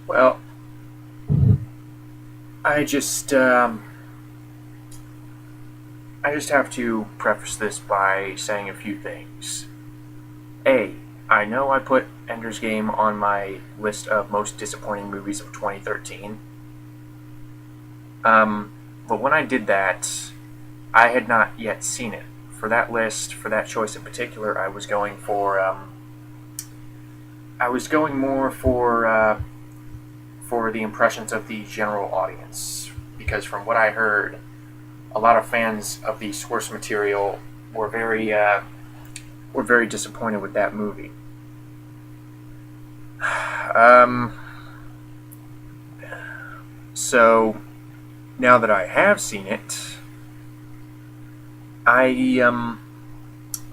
Well, I just um, I just have to preface this by saying a few things. A, I know I put Ender's Game on my list of most disappointing movies of 2013. Um, but when I did that, I had not yet seen it. For that list, for that choice in particular, I was going more for the impressions of the general audience, because from what I heard, a lot of fans of the source material were very disappointed with that movie. Um, so now that I have seen it, I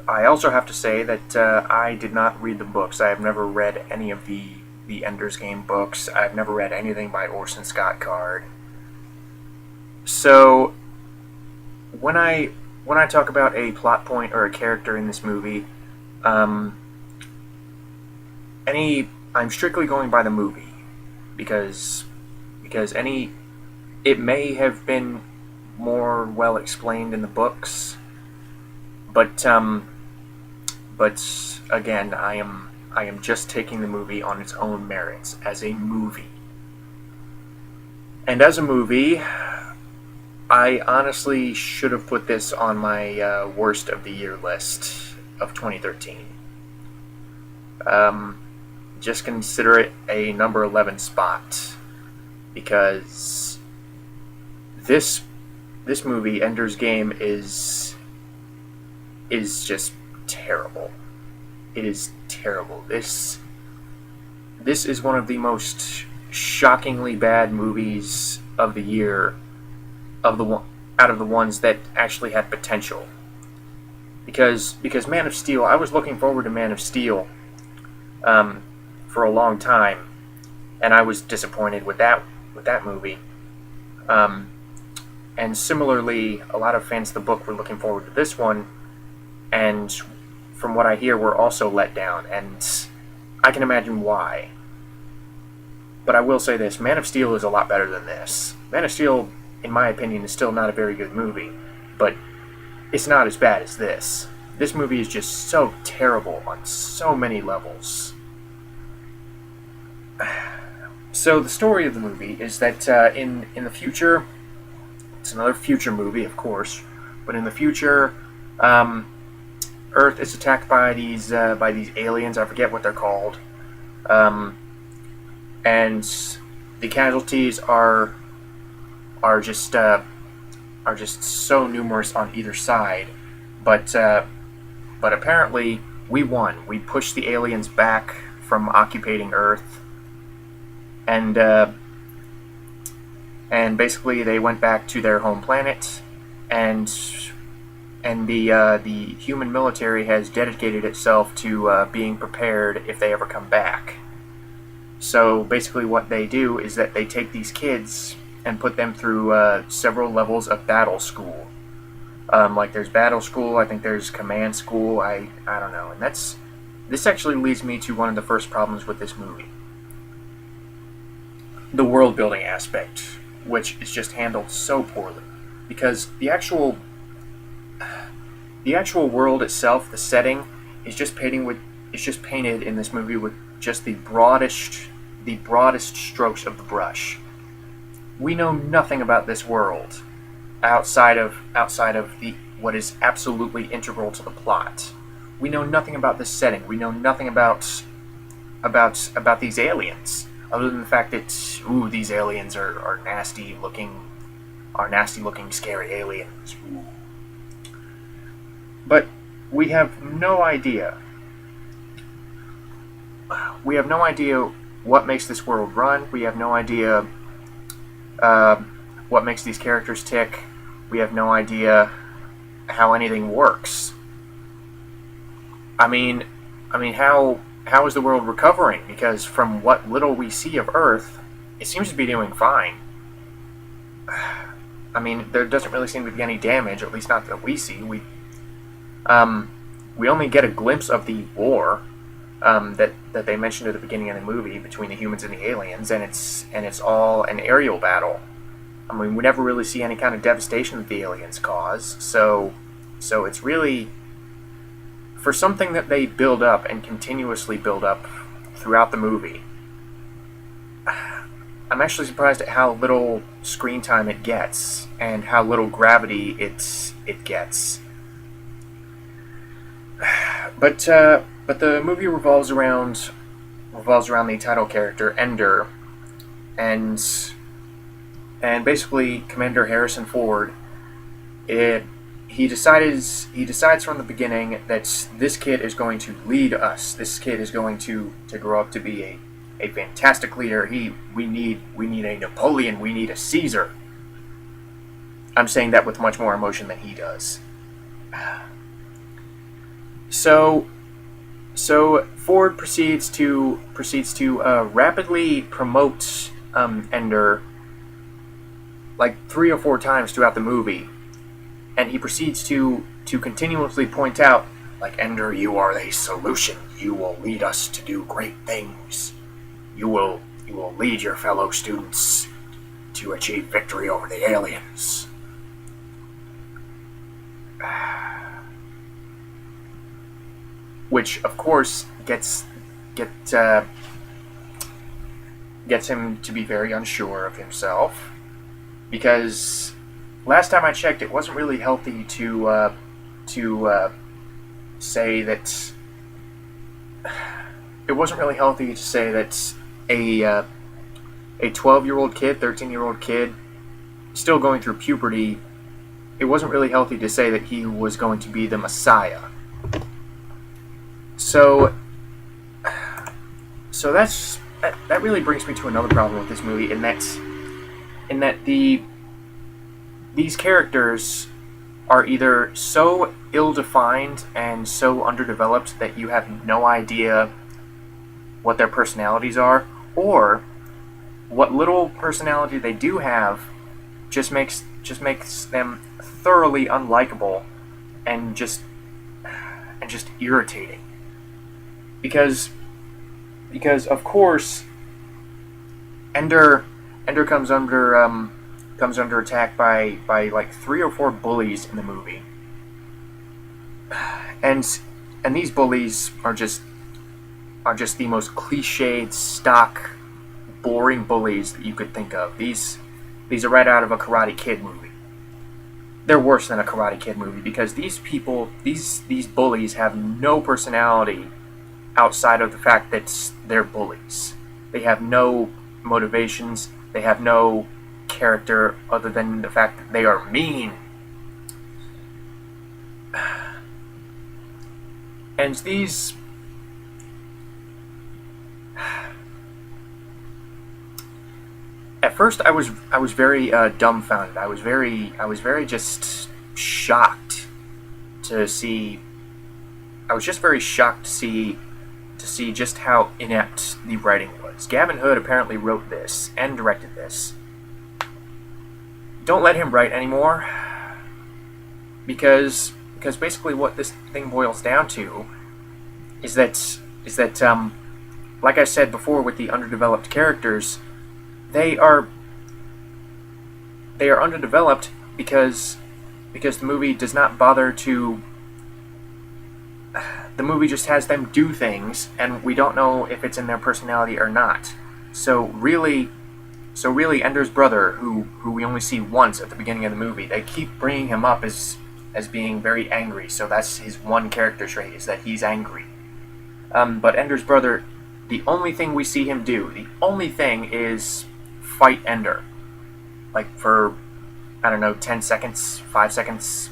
I also have to say that I did not read the books. I have never read any of the Ender's Game books. I've never read anything by Orson Scott Card. So when I talk about a plot point or a character in this movie, um, any I'm strictly going by the movie because any it may have been more well explained in the books, but again, I am just taking the movie on its own merits as a movie. And as a movie, I honestly should have put this on my worst of the year list of 2013. Um, just consider it a number 11 spot because this this movie, Ender's Game, is just terrible. It is terrible. This is one of the most shockingly bad movies of the year of the one out of the ones that actually had potential. Because Man of Steel, I was looking forward to Man of Steel um, for a long time, and I was disappointed with that movie. Um, and similarly, a lot of fans of the book were looking forward to this one, and from what I hear, were also let down. And I can imagine why. But I will say this: Man of Steel is a lot better than this. Man of Steel, in my opinion, is still not a very good movie, but it's not as bad as this. This movie is just so terrible on so many levels. So the story of the movie is that in the future, it's another future movie, of course, but in the future, um, Earth is attacked by these aliens. I forget what they're called, um, and the casualties are just uh, are just so numerous on either side. But but apparently we won. We pushed the aliens back from occupating Earth, and basically they went back to their home planet, and the human military has dedicated itself to being prepared if they ever come back. So basically, what they do is that they take these kids and put them through several levels of battle school. Like there's battle school, I think there's command school. I don't know, and this actually leads me to one of the first problems with this movie: the world building aspect, which is just handled so poorly. Because the actual world itself, the setting, is just painted in this movie with just the broadest strokes of the brush. We know nothing about this world outside of the what is absolutely integral to the plot. We know nothing about this setting. We know nothing about these aliens, other than the fact that these aliens are nasty looking, scary aliens. Ooh. But we have no idea. We have no idea what makes this world run. We have no idea what makes these characters tick. We have no idea how anything works. I mean, how is the world recovering? Because from what little we see of Earth, it seems to be doing fine. I mean, there doesn't really seem to be any damage, at least not that we see. We only get a glimpse of the war, that they mentioned at the beginning of the movie between the humans and the aliens, and it's all an aerial battle. I mean, we never really see any kind of devastation that the aliens cause, so it's really, for something that they build up and continuously build up throughout the movie, I'm actually surprised at how little screen time it gets and how little gravity it gets. But the movie revolves around the title character Ender, and basically Commander Harrison Ford. He decides from the beginning that this kid is going to lead us. This kid is going to grow up to be a fantastic leader. We need a Napoleon. We need a Caesar. I'm saying that with much more emotion than he does. So Ford proceeds to rapidly promote Ender like 3 or 4 times throughout the movie, and he proceeds to continuously point out, like, Ender, you are the solution. You will lead us to do great things. You will lead your fellow students to achieve victory over the aliens. Which, of course, gets him to be very unsure of himself, because last time I checked, it wasn't really healthy to say that. It wasn't really healthy to say that a 12-year-old kid, 13-year-old kid, still going through puberty. It wasn't really healthy to say that he was going to be the Messiah. So that really brings me to another problem with this movie, in that these characters are either so ill-defined and so underdeveloped that you have no idea what their personalities are, or what little personality they do have just makes them thoroughly unlikable and just irritating. Because of course Ender comes under attack by like 3 or 4 bullies in the movie, and these bullies are just the most cliched, stock, boring bullies that you could think of. These are right out of a Karate Kid movie. They're worse than a Karate Kid movie, because these people, these bullies have no personality outside of the fact that they're bullies. They have no motivations. They have no character other than the fact that they are mean. And these at first I was very dumbfounded. I was very just shocked to see. I was just very shocked to see just how inept the writing was. Gavin Hood apparently wrote this and directed this. Don't let him write anymore, because basically what this thing boils down to is that like I said before with the underdeveloped characters, they are underdeveloped because the movie does not bother to. The movie just has them do things, and we don't know if it's in their personality or not. So really, Ender's brother, who we only see once at the beginning of the movie, they keep bringing him up as being very angry. So that's his one character trait, is that he's angry. But Ender's brother, the only thing we see him do, the only thing is fight Ender. Like for, I don't know, 10 seconds, 5 seconds.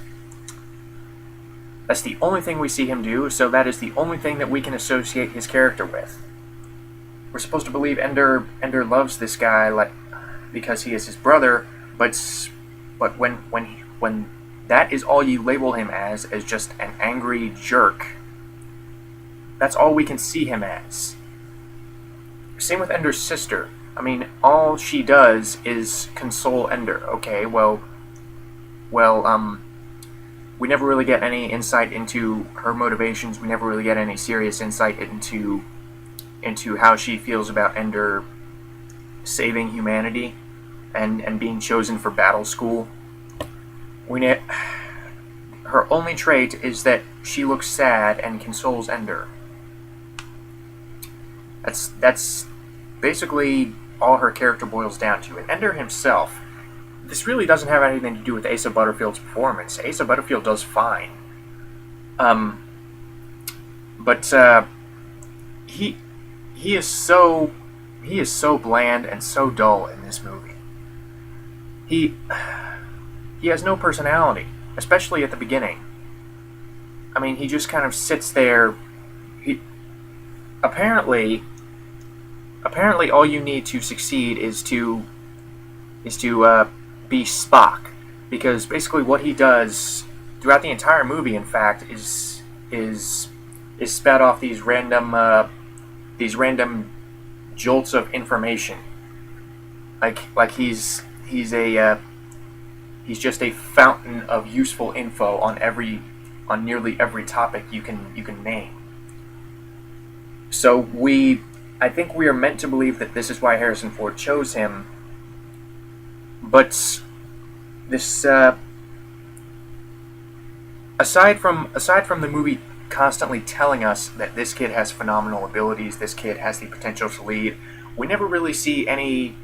That's the only thing we see him do, so that is the only thing that we can associate his character with. We're supposed to believe Ender loves this guy like because he is his brother, but when that is all you label him as just an angry jerk, that's all we can see him as. Same with Ender's sister. I mean, all she does is console Ender. Okay, well, we never really get any insight into her motivations. We never really get any serious insight into how she feels about Ender saving humanity and being chosen for battle school. Her only trait is that she looks sad and consoles Ender. That's basically all her character boils down to. And Ender himself, this really doesn't have anything to do with Asa Butterfield's performance. Asa Butterfield does fine. But he is so bland and so dull in this movie. He has no personality, especially at the beginning. I mean, he just kind of sits there. Apparently all you need to succeed is to be Spock, because basically what he does throughout the entire movie, in fact, is spat off these random jolts of information. Like he's just a fountain of useful info on nearly every topic you can name. So I think we are meant to believe that this is why Harrison Ford chose him. But this, aside from the movie constantly telling us that this kid has phenomenal abilities, this kid has the potential to lead, we never really see any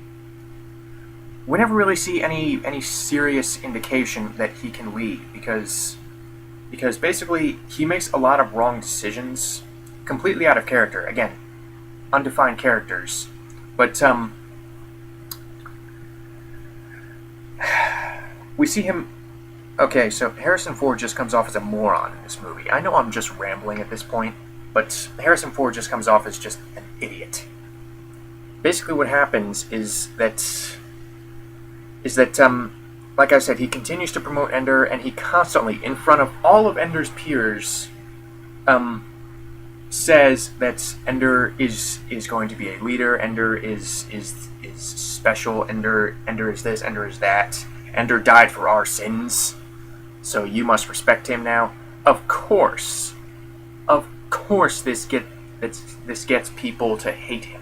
serious indication that he can lead, because basically he makes a lot of wrong decisions, completely out of character. Again, undefined characters. But we see him. Okay, so Harrison Ford just comes off as a moron in this movie. I know I'm just rambling at this point, but Harrison Ford just comes off as just an idiot. Basically what happens is that like I said, he continues to promote Ender, and he constantly, in front of all of Ender's peers, says that Ender is going to be a leader. Ender is special. Ender is this. Ender is that. Ender died for our sins, so you must respect him now. Of course, this gets people to hate him.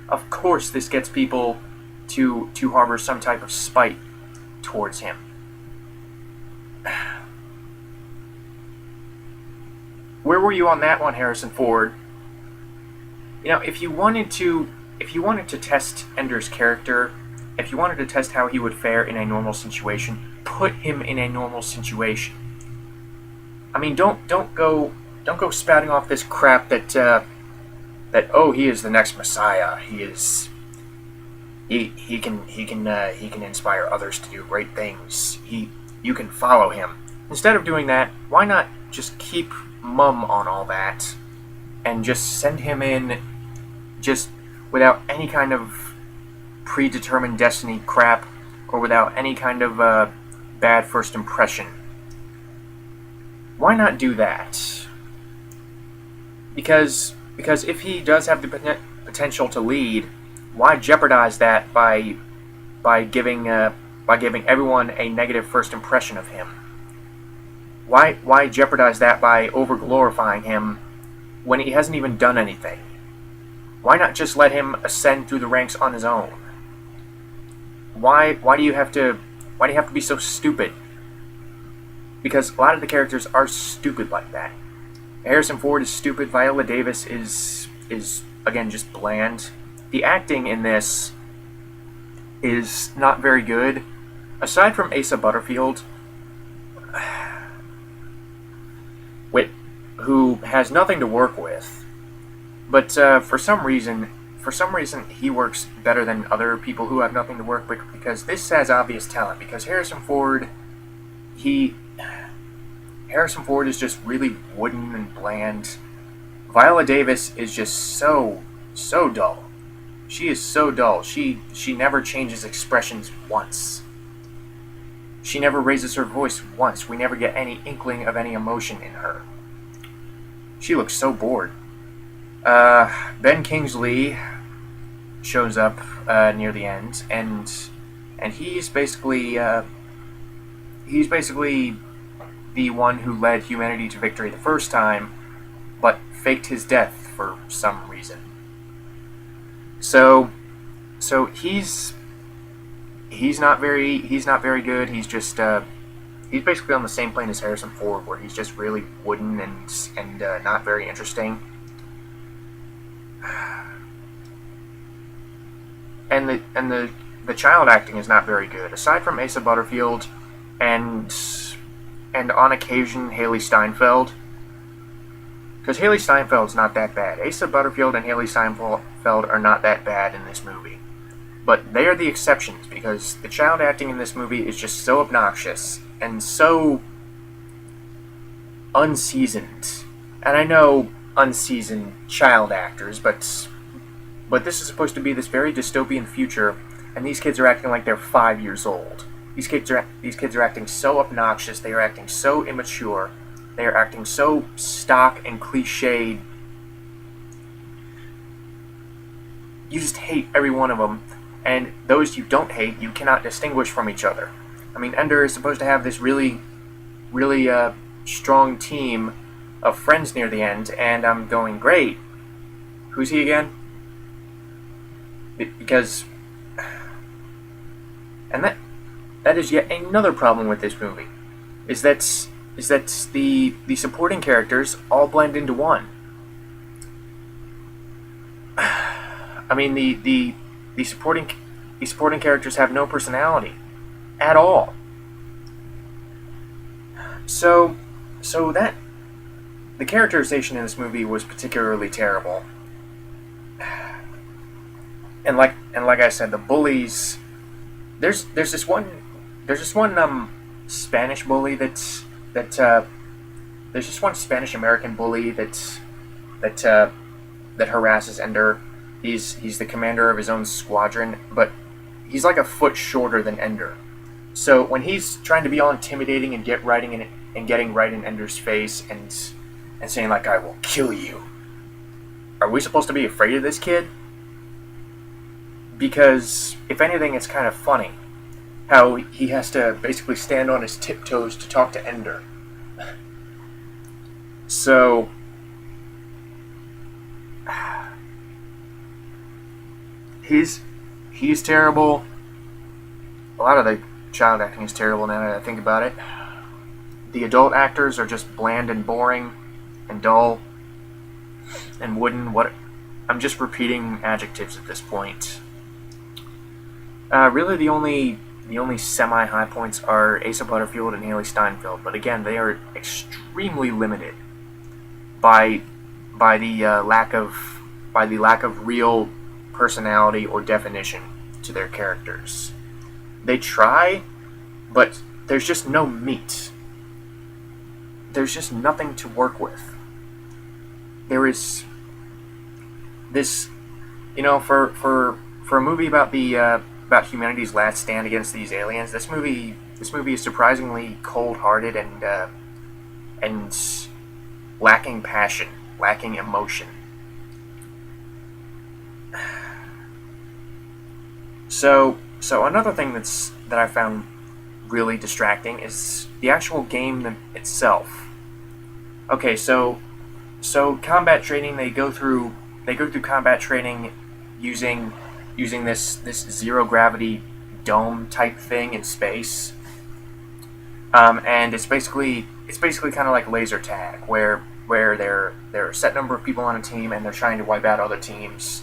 Of course, this gets people to harbor some type of spite towards him. Where were you on that one, Harrison Ford? You know, if you wanted to test Ender's character, if you wanted to test how he would fare in a normal situation, put him in a normal situation. I mean, don't go spouting off this crap that oh, he is the next Messiah. He can inspire others to do great things. You can follow him. Instead of doing that, why not just keep mum on all that and just send him in just without any kind of predetermined destiny crap, or without any kind of bad first impression? Why not do that? Because if he does have the potential to lead, why jeopardize that by giving everyone a negative first impression of him? Why jeopardize that by over-glorifying him when he hasn't even done anything? Why not just let him ascend through the ranks on his own? Why do you have to be so stupid? Because a lot of the characters are stupid like that. Harrison Ford is stupid. Viola Davis is again just bland. The acting in this is not very good. Aside from Asa Butterfield, who has nothing to work with, but for some reason he works better than other people who have nothing to work with, because this has obvious talent. Because Harrison Ford is just really wooden and bland. Viola Davis is just so dull. She is so dull. She never changes expressions once. She never raises her voice once. We never get any inkling of any emotion in her. She looks so bored. Ben Kingsley shows up near the end, and he's basically the one who led humanity to victory the first time, but faked his death for some reason. So he's not very good. He's just he's basically on the same plane as Harrison Ford, where he's just really wooden and not very interesting. And the child acting is not very good. Aside from Asa Butterfield and on occasion Haley Steinfeld, because Haley Steinfeld's not that bad. Asa Butterfield and Haley Steinfeld are not that bad in this movie. But they are the exceptions, because the child acting in this movie is just so obnoxious and so unseasoned. And I know unseasoned child actors, but this is supposed to be this very dystopian future, and these kids are acting like they're 5 years old. These kids are acting so obnoxious. They are acting so immature. They are acting so stock and cliched. You just hate every one of them, and those you don't hate, you cannot distinguish from each other. I mean, Ender is supposed to have this really strong team of friends near the end, and I'm going, great. Who's he again? Because, and that is yet another problem with this movie, is that the supporting characters all blend into one. I mean, the supporting characters have no personality at all. So that the characterization in this movie was particularly terrible. And like I said, the bullies. There's this one Spanish bully there's just one Spanish American bully that harasses Ender. He's the commander of his own squadron, but he's like a foot shorter than Ender. So when he's trying to be all intimidating and getting right in Ender's face and saying like, "I will kill you," are we supposed to be afraid of this kid? Because if anything, it's kind of funny how he has to basically stand on his tiptoes to talk to Ender. So he's terrible. A lot of the child acting is terrible now that I think about it. The adult actors are just bland and boring and dull and wooden. I'm just repeating adjectives at this point. Really, the only semi-high points are Asa Butterfield and Haley Steinfeld, but again, they are extremely limited by the lack of real personality or definition to their characters. They try, but there's just no meat. There's just nothing to work with. There is this, for a movie about about humanity's last stand against these aliens. This movie is surprisingly cold-hearted and lacking passion, lacking emotion. So another thing that I found really distracting is the actual game itself. Okay, so combat training, they go through combat training using this zero gravity dome type thing in space, and it's basically kind of like laser tag, where there are a set number of people on a team and they're trying to wipe out other teams.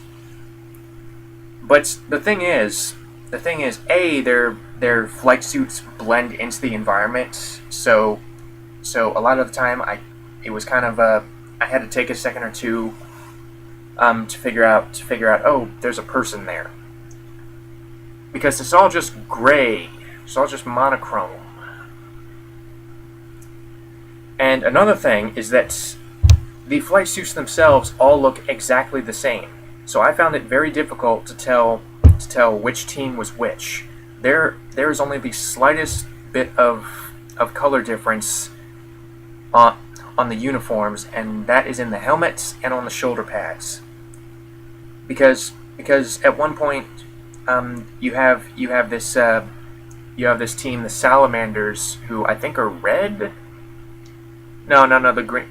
But the thing is, their flight suits blend into the environment, so a lot of the time it was kind of I had to take a second or two to figure out, oh, there's a person there. Because it's all just gray. It's all just monochrome. And another thing is that the flight suits themselves all look exactly the same. So I found it very difficult to tell which team was which. There is only the slightest bit of color difference on the uniforms, and that is in the helmets and on the shoulder pads. Because at one point you have this team, the Salamanders, who I think are red, no. The green.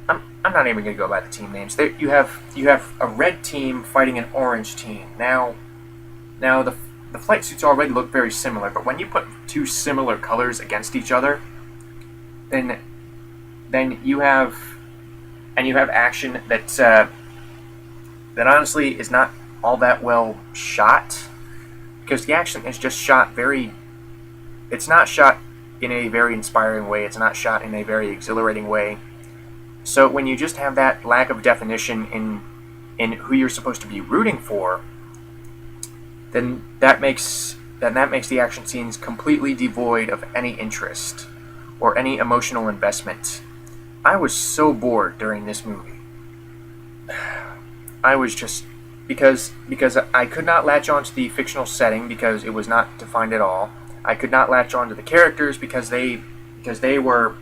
I'm not even gonna go by the team names. There, you have a red team fighting an orange team. Now the flight suits already look very similar, but when you put two similar colors against each other, then you have action that honestly is not all that well shot, because the action is just shot very. It's not shot in a very inspiring way. It's not shot in a very exhilarating way. So when you just have that lack of definition in who you're supposed to be rooting for, then that makes the action scenes completely devoid of any interest or any emotional investment. I was so bored during this movie. I was just because I could not latch onto the fictional setting because it was not defined at all. I could not latch onto the characters because they were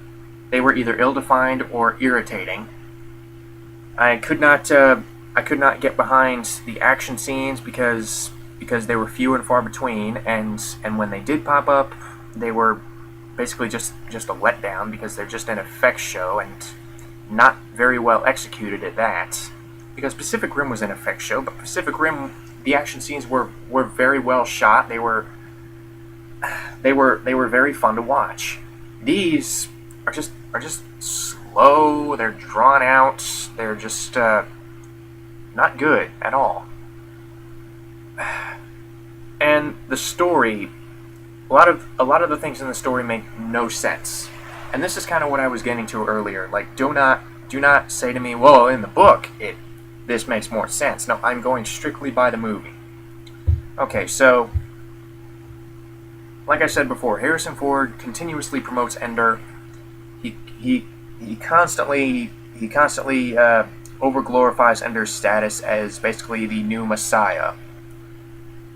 either ill-defined or irritating. I could not get behind the action scenes because they were few and far between, and when they did pop up, they were basically just a letdown because they're just an effects show and not very well executed at that. Because Pacific Rim was an effects show, but Pacific Rim, the action scenes were very well shot. They were very fun to watch. These are just slow. They're drawn out. They're just not good at all. And the story, a lot of the things in the story make no sense. And this is kind of what I was getting to earlier. Like, do not say to me, well, in the book this makes more sense. No, I'm going strictly by the movie. Okay, so like I said before, Harrison Ford continuously promotes Ender. He constantly overglorifies Ender's status as basically the new Messiah.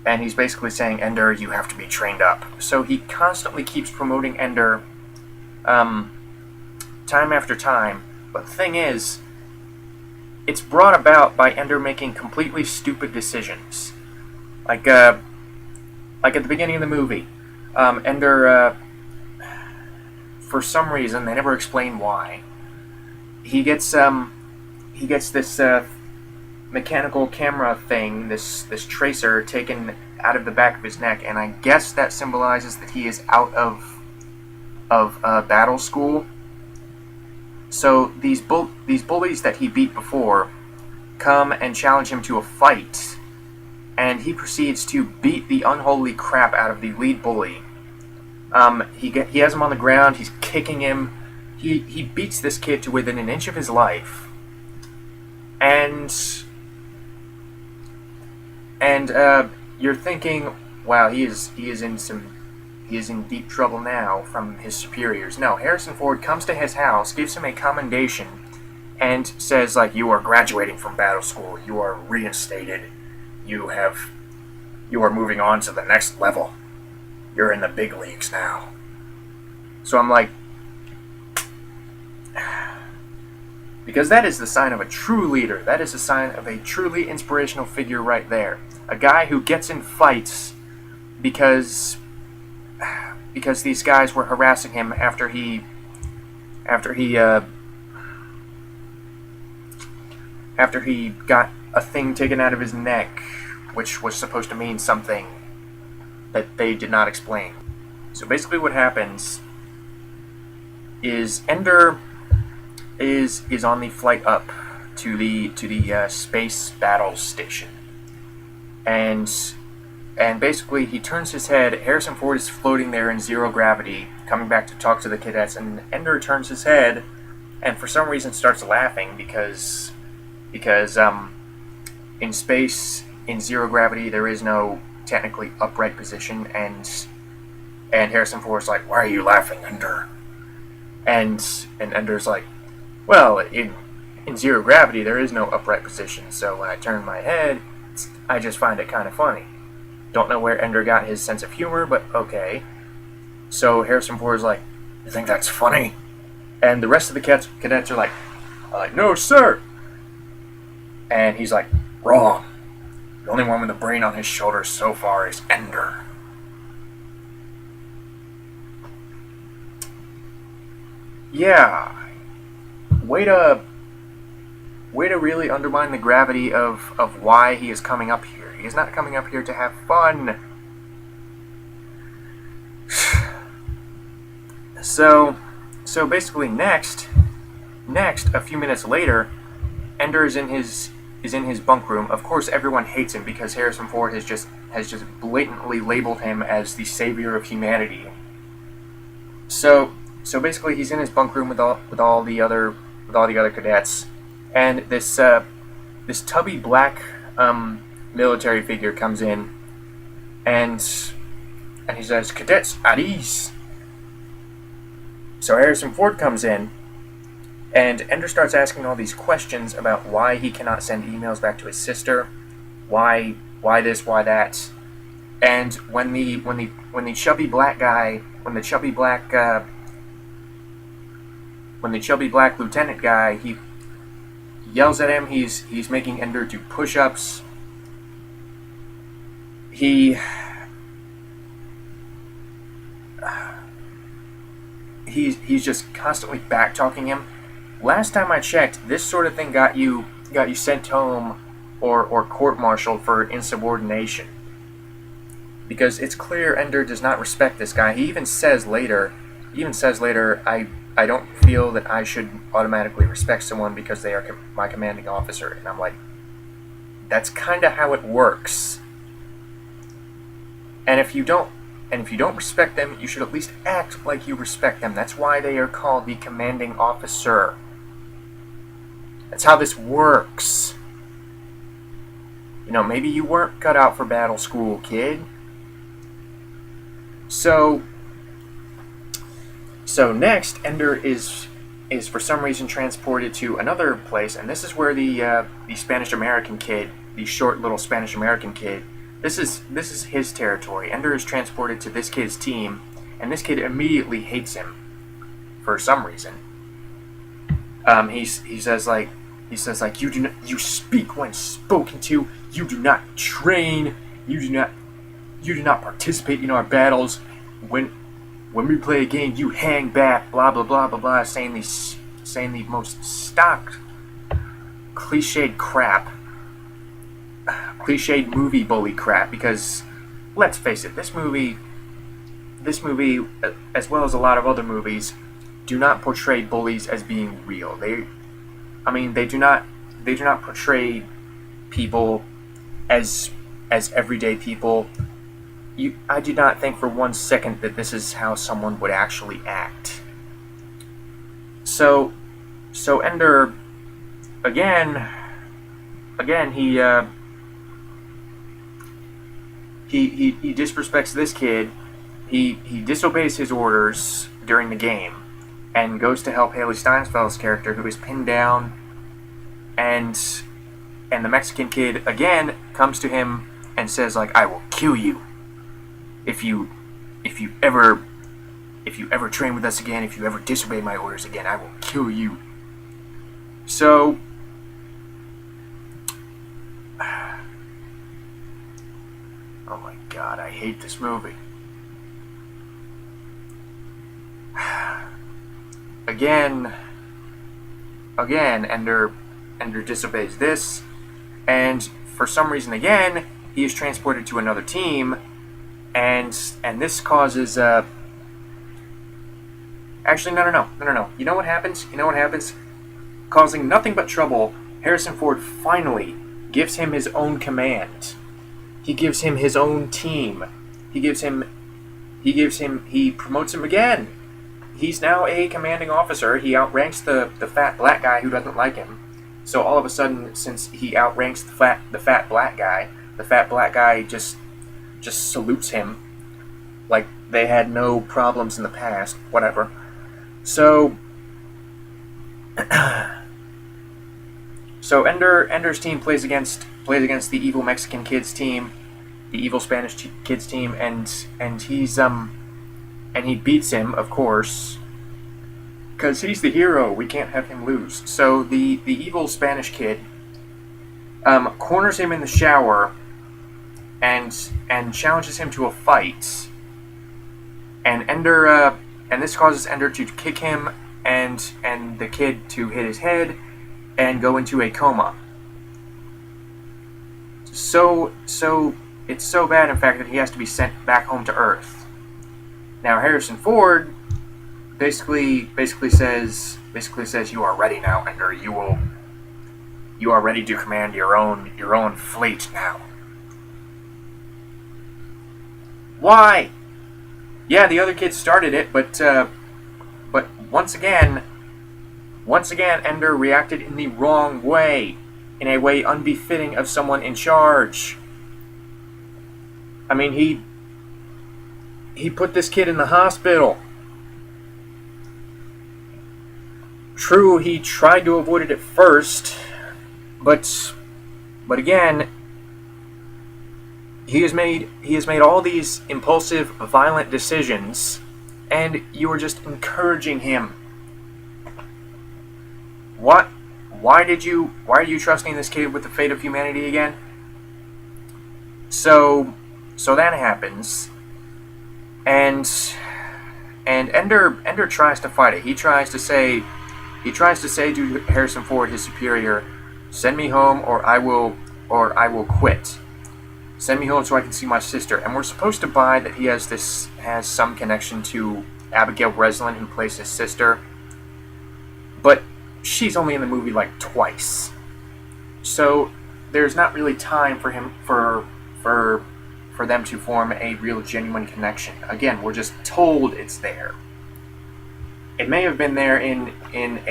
And he's basically saying, Ender, you have to be trained up. So he constantly keeps promoting Ender time after time. But the thing is, it's brought about by Ender making completely stupid decisions. Like at the beginning of the movie, Ender, for some reason, they never explain why, he gets this mechanical camera thing, this tracer taken out of the back of his neck, and I guess that symbolizes that he is out of battle school. So these bullies that he beat before come and challenge him to a fight, and he proceeds to beat the unholy crap out of the lead bully. He has him on the ground. He's kicking him. He beats this kid to within an inch of his life, and you're thinking, wow, he is in deep trouble now from his superiors. No, Harrison Ford comes to his house, gives him a commendation, and says, like, you are graduating from battle school. You are reinstated. You are moving on to the next level. You're in the big leagues now. So I'm like, because that is the sign of a true leader. That is a sign of a truly inspirational figure right there. A guy who gets in fights because these guys were harassing him after he got a thing taken out of his neck, which was supposed to mean something that they did not explain. So basically what happens is Ender is on the flight up to the space battle station. And basically he turns his head. Harrison Ford is floating there in zero gravity, coming back to talk to the cadets, and Ender turns his head and for some reason starts laughing because in space, in zero gravity, there is no technically upright position, and Harrison Ford's like, why are you laughing, Ender? And Ender's like, well, in zero gravity there is no upright position, so when I turn my head, I just find it kind of funny. Don't know where Ender got his sense of humor, but okay. So Harrison Ford's like, you think that's funny? And the rest of the cadets are like, no, sir. And he's like, wrong. The only one with a brain on his shoulders so far is Ender. Yeah. way to really undermine the gravity of why he is coming up here. He is not coming up here to have fun. So basically, next, a few minutes later, Ender is in his bunk room. Of course, everyone hates him because Harrison Ford has just blatantly labeled him as the savior of humanity. So basically, he's in his bunk room with all the other cadets, and this tubby black military figure comes in, and he says, "Cadets, at ease." So Harrison Ford comes in, and Ender starts asking all these questions about why he cannot send emails back to his sister, why this, why that, and when the chubby black lieutenant guy, he yells at him. He's making Ender do push-ups. He's just constantly back-talking him. Last time I checked, this sort of thing got you sent home or court-martialed for insubordination. Because it's clear Ender does not respect this guy. He even says later, I don't feel that I should automatically respect someone because they are my commanding officer. And I'm like, that's kind of how it works. And if you don't respect them, you should at least act like you respect them. That's why they are called the commanding officer. That's how this works. You know, maybe you weren't cut out for battle school, kid. So next, Ender is for some reason transported to another place, and this is where the Spanish American kid, the short little Spanish American kid, this is his territory. Ender is transported to this kid's team, and this kid immediately hates him for some reason. He says you speak when spoken to. You do not train. You do not participate in our battles. When we play a game, you hang back. Blah blah blah blah blah. Saying the most stock, cliched crap. Cliched movie bully crap, because let's face it, this movie, as well as a lot of other movies, do not portray bullies as being real. They do not portray people as everyday people. I do not think for one second that this is how someone would actually act. So Ender, again, he disrespects this kid. He disobeys his orders during the game and goes to help Haley Steinfeld's character, who is pinned down, and the Mexican kid again comes to him and says, like, I will kill you if you ever train with us again, if you ever disobey my orders again, I will kill you. So oh my god, I hate this movie. Again, Ender disobeys this, and for some reason again, he is transported to another team, and this causes actually no. You know what happens? Causing nothing but trouble, Harrison Ford finally gives him his own command. He gives him his own team. He promotes him again. He's now a commanding officer. He outranks the fat black guy who doesn't like him. So all of a sudden, since he outranks the fat black guy just salutes him like they had no problems in the past. Whatever. So Ender's team plays against the evil Mexican kid's team, the evil Spanish kid's team, and he beats him, of course, because he's the hero. We can't have him lose. So the evil Spanish kid corners him in the shower and challenges him to a fight. And this causes Ender to kick him and the kid to hit his head and go into a coma. So it's so bad, in fact, that he has to be sent back home to Earth. Now Harrison Ford basically says you are ready now, Ender. You are ready to command your own fleet now. Why? Yeah, the other kids started it, but once again, Ender reacted in the wrong way, in a way unbefitting of someone in charge. I mean, he put this kid in the hospital. True, he tried to avoid it at first, but again, he has made all these impulsive, violent decisions, and you are just encouraging him. What? Why are you trusting this kid with the fate of humanity again? So that happens, and Ender tries to fight it. He tries to say to Harrison Ford, his superior, "Send me home, or I will quit. Send me home so I can see my sister." And we're supposed to buy that he has some connection to Abigail Breslin, who plays his sister, but she's only in the movie like twice, so there's not really time for him for them to form a real genuine connection. Again, we're just told it's there. It may have been there in an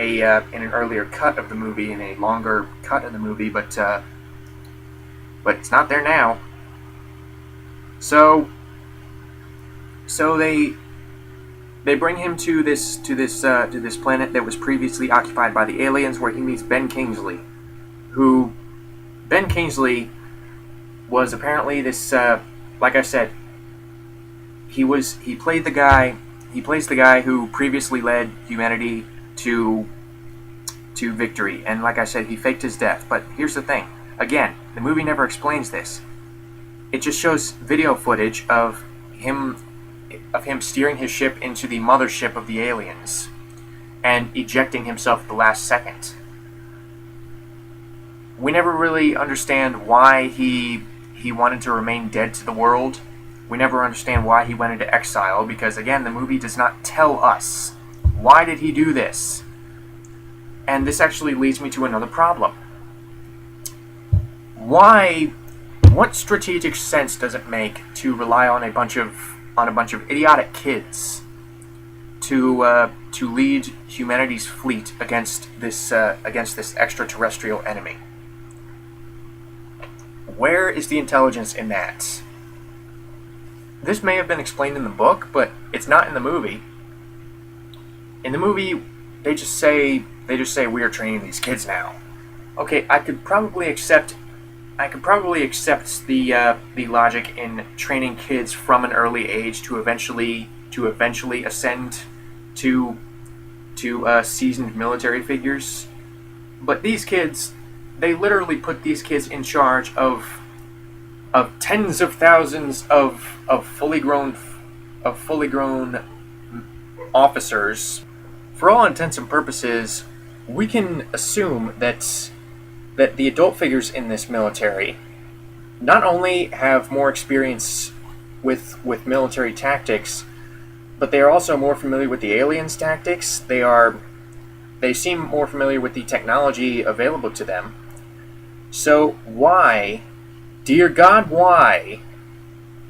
earlier cut of the movie, in a longer cut of the movie, but it's not there now. So they bring him to this planet that was previously occupied by the aliens, where he meets Ben Kingsley, Ben Kingsley was apparently this, like I said, he plays the guy who previously led humanity to victory, and like I said, he faked his death. But here's the thing, again, the movie never explains this. It just shows video footage of him steering his ship into the mothership of the aliens and ejecting himself at the last second. We never really understand why he wanted to remain dead to the world. We never understand why he went into exile, because again, the movie does not tell us why did he do this. And this actually leads me to another problem. What strategic sense does it make to rely on a bunch of idiotic kids to lead humanity's fleet against this extraterrestrial enemy? Where is the intelligence in that? This may have been explained in the book, but it's not in the movie. In the movie, they just say we are training these kids now. Okay, I could probably accept the logic in training kids from an early age to eventually ascend to seasoned military figures. But these kids, they literally put these kids in charge of tens of thousands of fully grown officers. For all intents and purposes, we can assume that the adult figures in this military not only have more experience with military tactics, but they are also more familiar with the aliens' tactics. They seem more familiar with the technology available to them. So why, dear God, why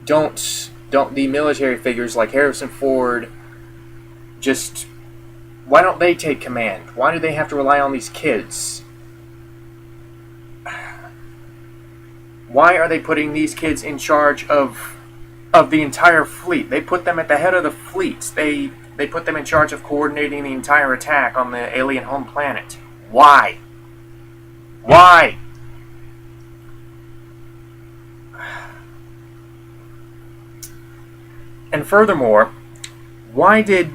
don't the military figures like Harrison Ford why don't they take command? Why do they have to rely on these kids? Why are they putting these kids in charge of the entire fleet? They put them at the head of the fleet. They put them in charge of coordinating the entire attack on the alien home planet. Why? Why? And furthermore, why did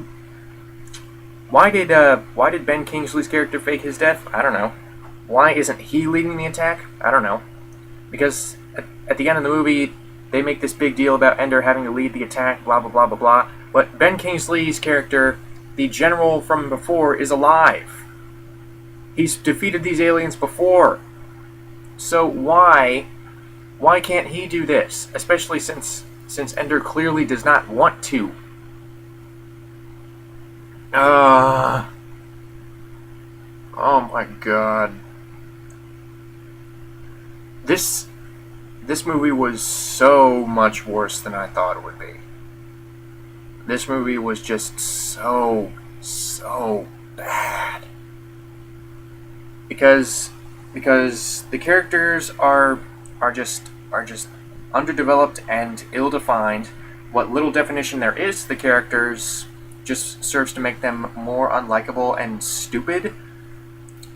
Ben Kingsley's character fake his death? I don't know. Why isn't he leading the attack? I don't know. Because at the end of the movie, they make this big deal about Ender having to lead the attack, blah, blah, blah, blah, blah. But Ben Kingsley's character the general from before is alive. He's defeated these aliens before. So why can't he do this? Especially since Ender clearly does not want to. Oh my god. This movie was so much worse than I thought it would be. This movie was just so bad. Because the characters are just underdeveloped and ill-defined. What little definition there is to the characters just serves to make them more unlikable and stupid.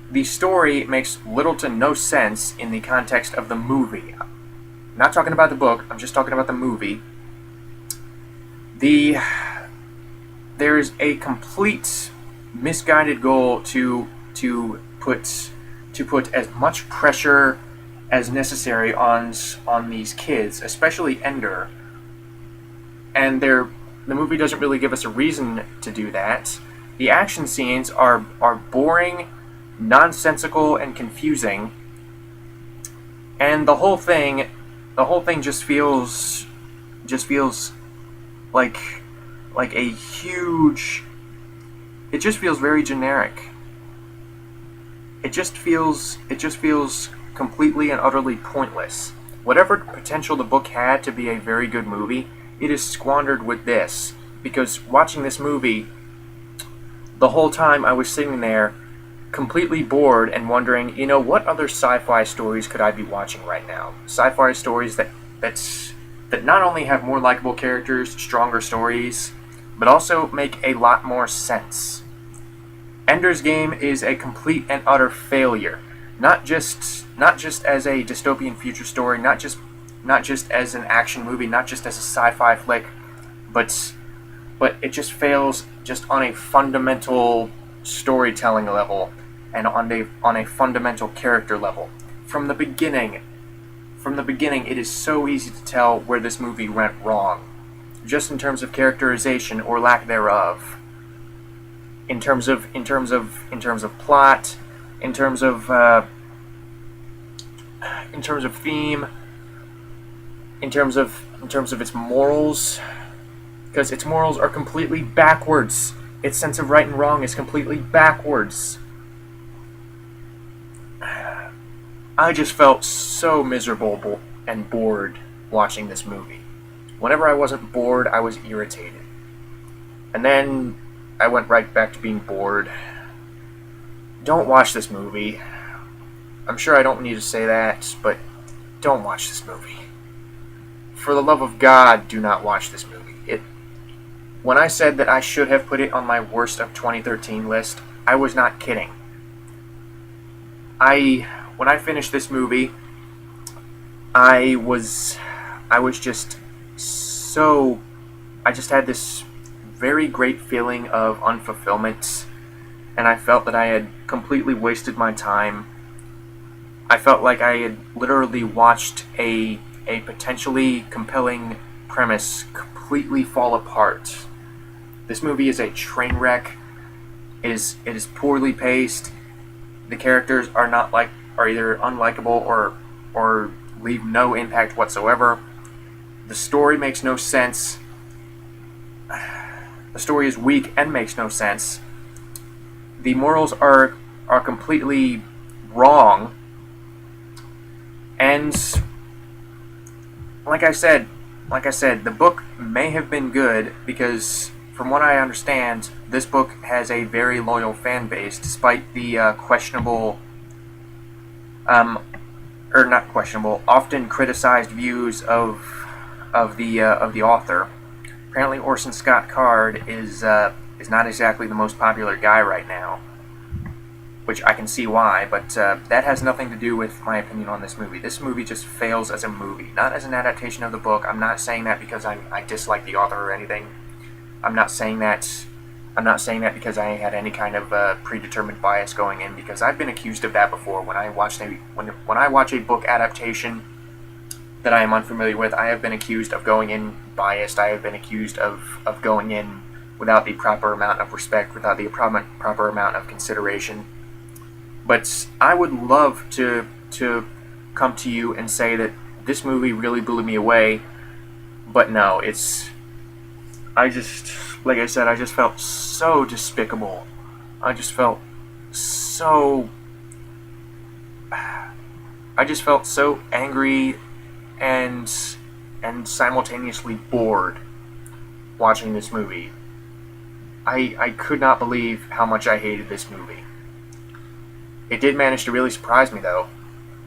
The story makes little to no sense in the context of the movie. I'm not talking about the book, I'm just talking about the movie. There's a complete misguided goal to put as much pressure as necessary on these kids, especially Ender. And the movie doesn't really give us a reason to do that. The action scenes are boring, nonsensical, and confusing. And the whole thing just feels like a huge. It just feels very generic. It just feels completely and utterly pointless. Whatever potential the book had to be a very good movie, it is squandered with this. Because watching this movie, the whole time I was sitting there, completely bored and wondering, what other sci-fi stories could I be watching right now? Sci-fi stories that not only have more likable characters, stronger stories, but also make a lot more sense. Ender's Game is a complete and utter failure. Not just as a dystopian future story, not just as an action movie, not just as a sci-fi flick, but it just fails just on a fundamental storytelling level and on a fundamental character level. From the beginning, it is so easy to tell where this movie went wrong, just in terms of characterization or lack thereof. In terms of plot, in terms of theme, in terms of its morals, because its morals are completely backwards. Its sense of right and wrong is completely backwards. I just felt so miserable and bored watching this movie. Whenever I wasn't bored, I was irritated. And then I went right back to being bored. Don't watch this movie. I'm sure I don't need to say that, but don't watch this movie. For the love of God, do not watch this movie. When I said that I should have put it on my worst of 2013 list, I was not kidding. When I finished this movie, I just had this very great feeling of unfulfillment, and I felt that I had completely wasted my time. I felt like I had literally watched a potentially compelling premise completely fall apart. This movie is a train wreck. It is poorly paced. The characters are either unlikable or leave no impact whatsoever. The story makes no sense. The story is weak and makes no sense. The morals are completely wrong. And like I said, the book may have been good because, from what I understand, this book has a very loyal fan base, despite the questionable, not questionable, often criticized views of the author. Apparently, Orson Scott Card is not exactly the most popular guy right now, which I can see why, but that has nothing to do with my opinion on this movie. This movie just fails as a movie, not as an adaptation of the book. I'm not saying that because I dislike the author or anything. I'm not saying that because I had any kind of predetermined bias going in, because I've been accused of that before. When I watch a book adaptation that I am unfamiliar with, I have been accused of going in biased. I have been accused of going in without the proper amount of respect, without the proper amount of consideration. But I would love to come to you and say that this movie really blew me away. But no, like I said, I just felt so despicable. I just felt so angry and simultaneously bored watching this movie. I could not believe how much I hated this movie. It did manage to really surprise me, though.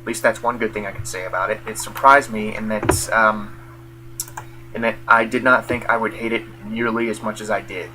At least that's one good thing I can say about it. It surprised me in that I did not think I would hate it nearly as much as I did.